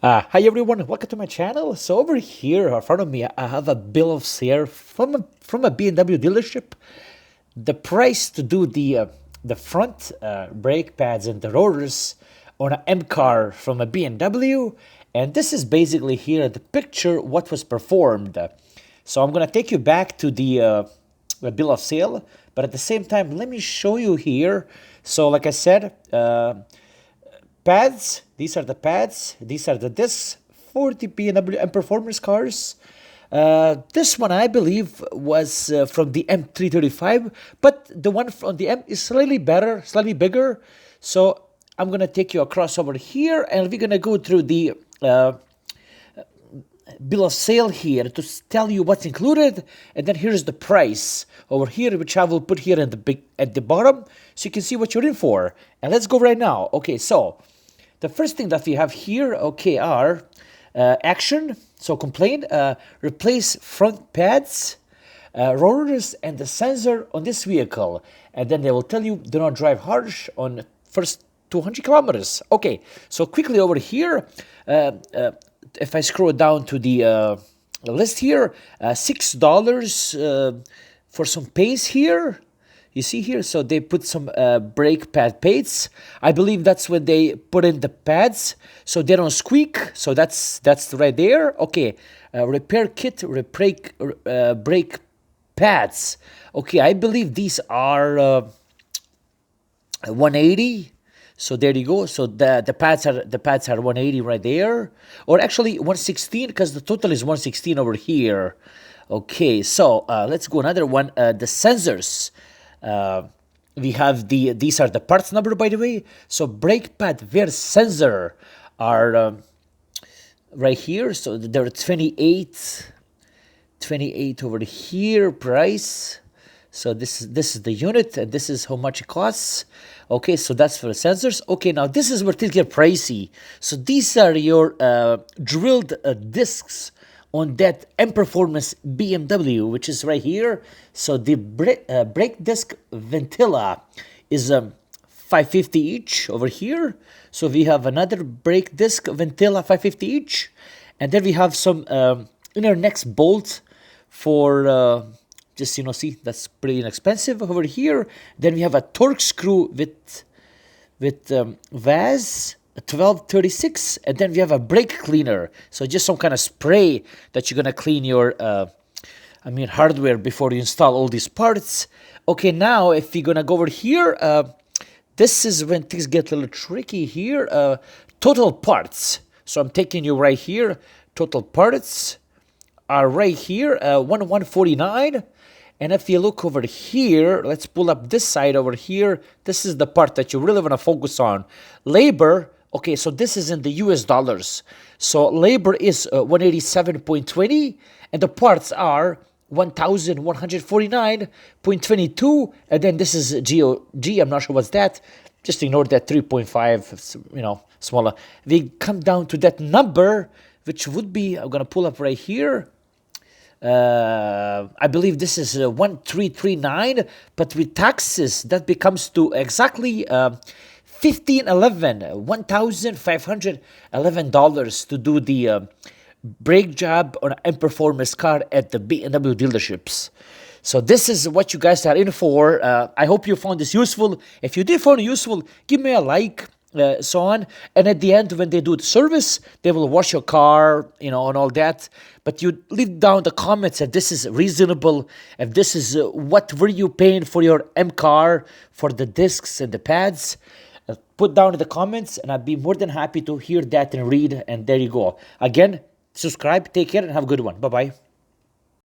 Hi everyone, welcome to my channel. So over here in front of me, I have a bill of sale from a BMW dealership. The price to do the front brake pads and the rotors on an M car from a BMW, and this is basically here the picture what was performed. So I'm gonna take you back to the bill of sale, but at the same time, let me show you here. So like I said. Pads, these are the pads, these are the discs for the BMW M Performance cars. This one, I believe, was from the M335, but the one from the M is slightly better, slightly bigger. So I'm going to take you across over here, and we're going to go through the bill of sale here to tell you what's included, and then here's the price over here, which I will put here in at the bottom, so you can see what you're in for. And let's go right now. Okay, so the first thing that we have here, okay, are action. So complain, replace front pads, rotors, and the sensor on this vehicle. And then they will tell you, do not drive harsh on first 200 kilometers. Okay, so quickly over here, if I scroll down to the list here, $6 for some paste here. You see here, so they put some brake pad paints. I believe that's when they put in the pads, so they don't squeak. So that's right there. Okay, repair kit, brake pads. Okay, I believe these are 180. So there you go. So the pads are 180 right there, or actually 116 because the total is 116 over here. Okay, so let's go another one. The sensors. We have these are the parts number, by the way. So brake pad wear sensor are right here. So there are 28 over here price. So this is the unit, and this is how much it costs. Okay, so that's for the sensors. Okay, now this is where things get pricey. So these are your drilled discs on that M Performance BMW, which is right here. So the brake disc ventilla is 550 each over here. So we have another brake disc ventilla 550 each, and then we have some inner next bolt for just see that's pretty inexpensive over here. Then we have a torque screw with Vaz 1236, and then we have a brake cleaner, so just some kind of spray that you're gonna clean your hardware before you install all these parts. Okay, now if we're gonna go over here, this is when things get a little tricky here. Total parts, so I'm taking you right here. Total parts are right here, 1149. And if you look over here, let's pull up this side over here. This is the part that you really want to focus on. Labor, okay, so this is in the US dollars. So labor is 187.20, and the parts are 1,149.22, and then this is GOG, I'm not sure what's that. Just ignore that 3.5, smaller. We come down to that number, which would be, I'm going to pull up right here. I believe this is 1339, but with taxes that becomes to exactly $1,511 to do the brake job on an performance car at the BMW dealerships. So this is what you guys are in for. I hope you found this useful. If you did find it useful, give me a like. So on, and at the end when they do the service, they will wash your car, and all that, but you leave down the comments if this is reasonable, if this is what were you paying for your M car, for the discs and the pads. Put down in the comments, and I'd be more than happy to hear that and read. And there you go. Again, subscribe, take care, and have a good one. Bye bye.